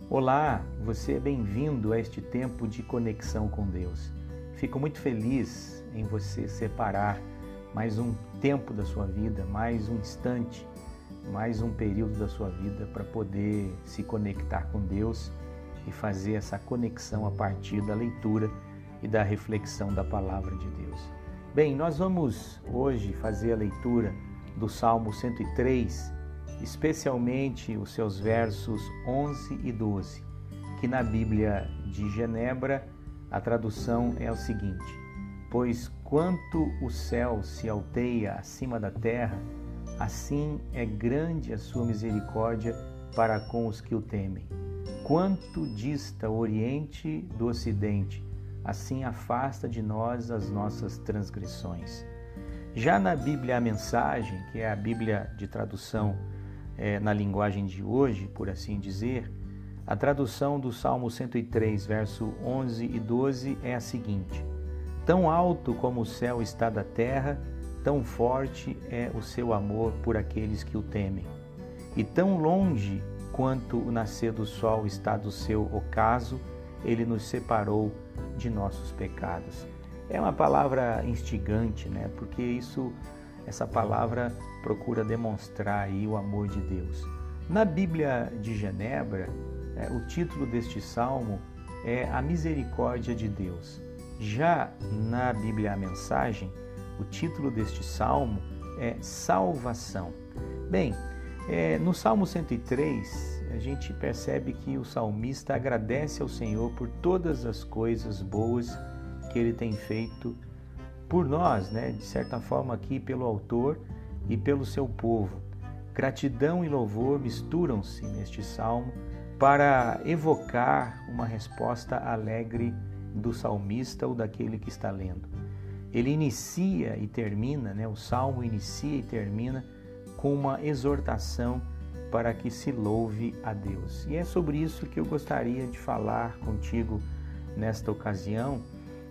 Olá, você é bem-vindo a este tempo de conexão com Deus. Fico muito feliz em você separar mais um tempo da sua vida, mais um instante, mais um período da sua vida para poder se conectar com Deus e fazer essa conexão a partir da leitura e da reflexão da Palavra de Deus. Bem, nós vamos hoje fazer a leitura do Salmo 103, especialmente os seus versos 11 e 12, que na Bíblia de Genebra a tradução é o seguinte: pois quanto o céu se alteia acima da terra, assim é grande a sua misericórdia para com os que o temem. Quanto dista o Oriente do Ocidente, assim afasta de nós as nossas transgressões. Já na Bíblia a Mensagem, que é a Bíblia de tradução na linguagem de hoje, por assim dizer, a tradução do Salmo 103, verso 11 e 12 é a seguinte: tão alto como o céu está da terra, tão forte é o seu amor por aqueles que o temem. E tão longe quanto o nascer do sol está do seu ocaso, ele nos separou de nossos pecados. É uma palavra instigante, né? Porque essa palavra procura demonstrar aí o amor de Deus. Na Bíblia de Genebra, o título deste salmo é A Misericórdia de Deus. Já na Bíblia a Mensagem, o título deste salmo é Salvação. Bem, no Salmo 103, a gente percebe que o salmista agradece ao Senhor por todas as coisas boas que Ele tem feito por nós, né? De certa forma aqui pelo autor e pelo seu povo. Gratidão e louvor misturam-se neste salmo para evocar uma resposta alegre do salmista ou daquele que está lendo. Ele inicia e termina, né? O salmo inicia e termina com uma exortação para que se louve a Deus. E é sobre isso que eu gostaria de falar contigo nesta ocasião,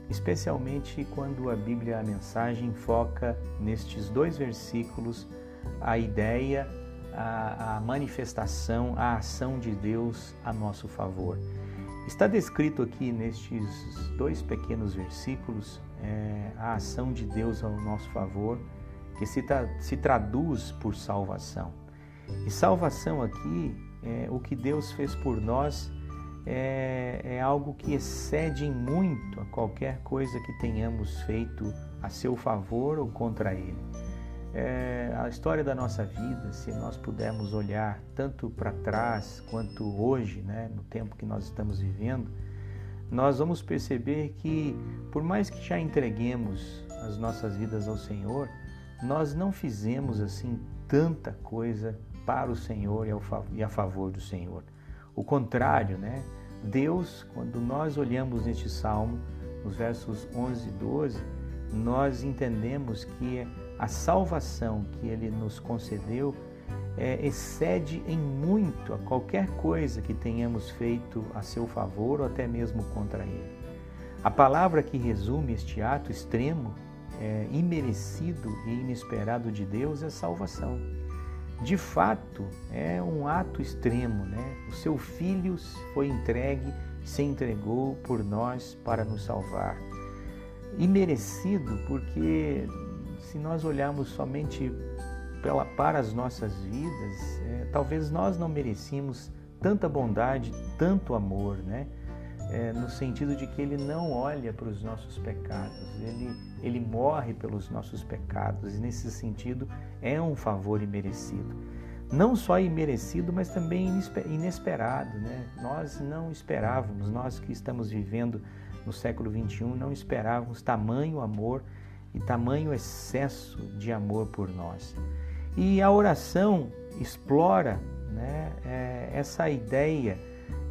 especialmente quando a Bíblia, a Mensagem, foca nestes dois versículos a ideia, a manifestação, a ação de Deus a nosso favor. Está descrito aqui nestes dois pequenos versículos a ação de Deus ao nosso favor, que se traduz por salvação. E salvação aqui, o que Deus fez por nós, é algo que excede em muito a qualquer coisa que tenhamos feito a seu favor ou contra Ele. A história da nossa vida, se nós pudermos olhar tanto para trás quanto hoje, né, no tempo que nós estamos vivendo, nós vamos perceber que, por mais que já entreguemos as nossas vidas ao Senhor, nós não fizemos assim tanta coisa para o Senhor e a favor do Senhor. O contrário, né? Deus, quando nós olhamos neste salmo, nos versos 11 e 12, nós entendemos que a salvação que Ele nos concedeu excede em muito a qualquer coisa que tenhamos feito a seu favor ou até mesmo contra Ele. A palavra que resume este ato extremo, imerecido e inesperado de Deus é salvação. De fato, é um ato extremo, né? O seu Filho foi entregue, se entregou por nós para nos salvar. Imerecido porque, se nós olharmos somente para as nossas vidas, talvez nós não merecíamos tanta bondade, tanto amor, né? No sentido de que Ele não olha para os nossos pecados, Ele morre pelos nossos pecados, e nesse sentido é um favor imerecido. Não só imerecido, mas também inesperado, né? Nós não esperávamos, nós que estamos vivendo no século XXI, não esperávamos tamanho amor e tamanho excesso de amor por nós. E a oração explora, né, essa ideia,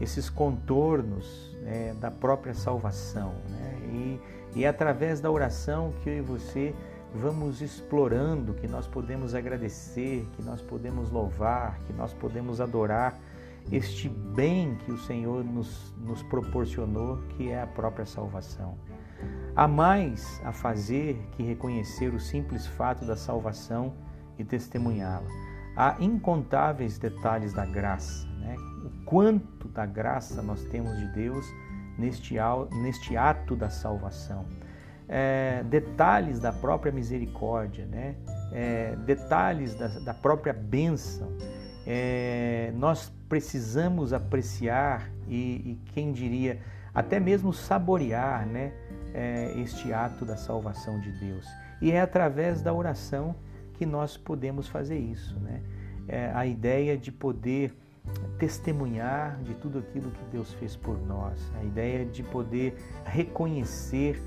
esses contornos da própria salvação, né? E é através da oração que eu e você vamos explorando, que nós podemos agradecer, que nós podemos louvar, que nós podemos adorar este bem que o Senhor nos proporcionou, que é a própria salvação. Há mais a fazer que reconhecer o simples fato da salvação e testemunhá-la. Há incontáveis detalhes da graça, né? o quanto da graça nós temos de Deus neste ato da salvação. Detalhes da própria misericórdia, né? Detalhes da própria bênção. Nós precisamos apreciar e quem diria, até mesmo saborear, né? Este ato da salvação de Deus. E é através da oração que nós podemos fazer isso, né? A ideia de poder testemunhar de tudo aquilo que Deus fez por nós, a ideia de poder reconhecer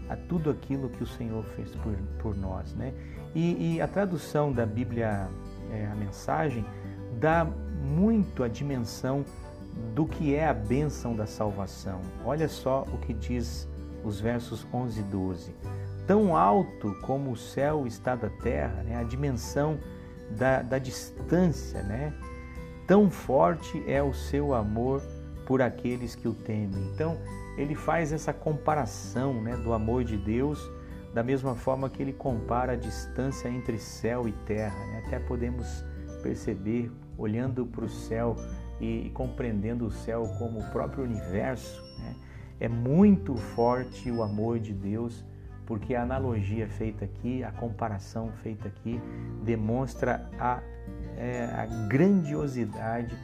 a tudo aquilo que o Senhor fez por nós, né? E a tradução da Bíblia, a Mensagem, dá muito a dimensão do que é a bênção da salvação. Olha só o que diz os versos 11 e 12. Tão alto como o céu está da terra, né? A dimensão da distância, né? Tão forte é o seu amor por aqueles que o temem. Então, ele faz essa comparação, né, do amor de Deus, da mesma forma que ele compara a distância entre céu e terra, né? Até podemos perceber, olhando para o céu e compreendendo o céu como o próprio universo, né? É muito forte o amor de Deus, porque a analogia feita aqui, a comparação feita aqui, demonstra a grandiosidade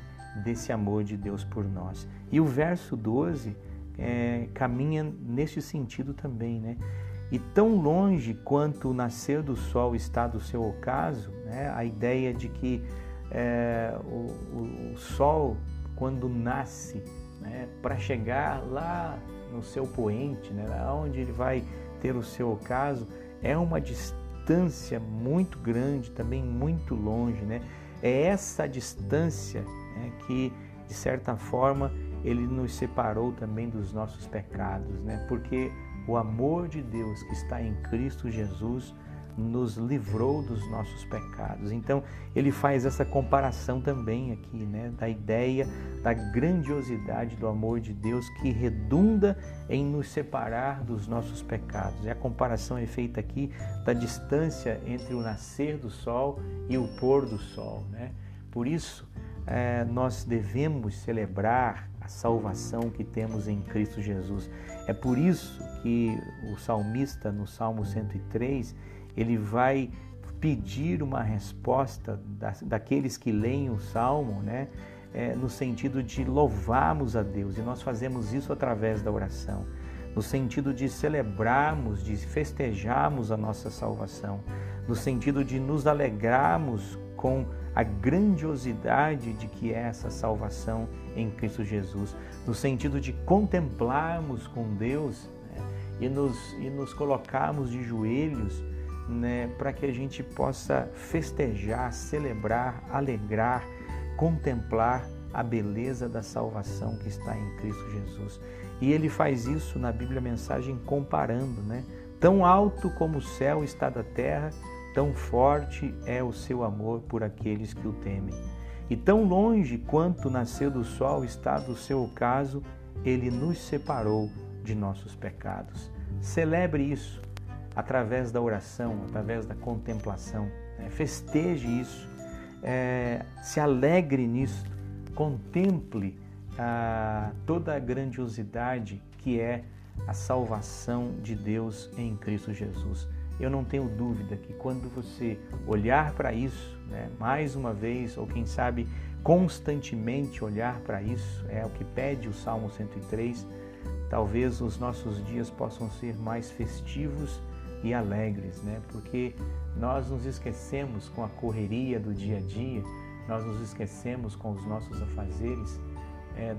desse amor de Deus por nós. E o verso 12 caminha neste sentido também, né? E tão longe quanto o nascer do sol está do seu ocaso, né? A ideia de que o sol, quando nasce, né, para chegar lá no seu poente, né, onde ele vai ter o seu ocaso, é uma distância muito grande, também muito longe, né? É essa distância, né, que, de certa forma, ele nos separou também dos nossos pecados, né? Porque o amor de Deus que está em Cristo Jesus nos livrou dos nossos pecados. Então, ele faz essa comparação também aqui, né? Da ideia da grandiosidade do amor de Deus que redunda em nos separar dos nossos pecados. E a comparação é feita aqui da distância entre o nascer do sol e o pôr do sol, né? Por isso, nós devemos celebrar a salvação que temos em Cristo Jesus. É por isso que o salmista, no Salmo 103, ele vai pedir uma resposta daqueles que leem o Salmo, né? No sentido de louvarmos a Deus, e nós fazemos isso através da oração, no sentido de celebrarmos, de festejarmos a nossa salvação, no sentido de nos alegrarmos com a grandiosidade de que é essa salvação em Cristo Jesus, no sentido de contemplarmos com Deus, né, e nos colocarmos de joelhos, né, para que a gente possa festejar, celebrar, alegrar, contemplar a beleza da salvação que está em Cristo Jesus. E ele faz isso na Bíblia Mensagem comparando, né? Tão alto como o céu está da terra, tão forte é o seu amor por aqueles que o temem. E tão longe quanto o nascer do sol está do seu ocaso, ele nos separou de nossos pecados. Celebre isso através da oração, através da contemplação, né? Festeje isso, se alegre nisso, contemple toda a grandiosidade que é a salvação de Deus em Cristo Jesus. Eu não tenho dúvida que quando você olhar para isso, né, mais uma vez, ou quem sabe constantemente olhar para isso, é o que pede o Salmo 103, talvez os nossos dias possam ser mais festivos e alegres, né? Porque nós nos esquecemos com a correria do dia a dia, nós nos esquecemos com os nossos afazeres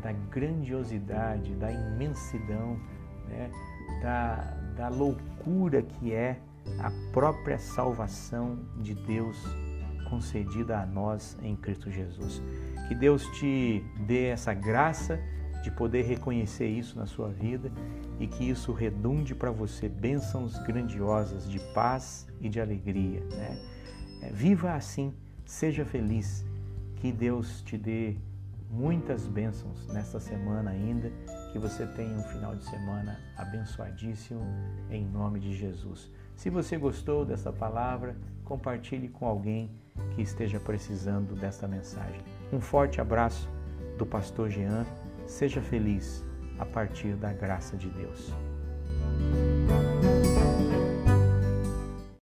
da grandiosidade, da imensidão, né? da loucura que é a própria salvação de Deus concedida a nós em Cristo Jesus. Que Deus te dê essa graça de poder reconhecer isso na sua vida e que isso redunde para você bênçãos grandiosas de paz e de alegria, né? Viva assim, seja feliz, que Deus te dê muitas bênçãos nesta semana ainda, que você tenha um final de semana abençoadíssimo em nome de Jesus. Se você gostou dessa palavra, compartilhe com alguém que esteja precisando desta mensagem. Um forte abraço, do pastor Jean. Seja feliz a partir da graça de Deus.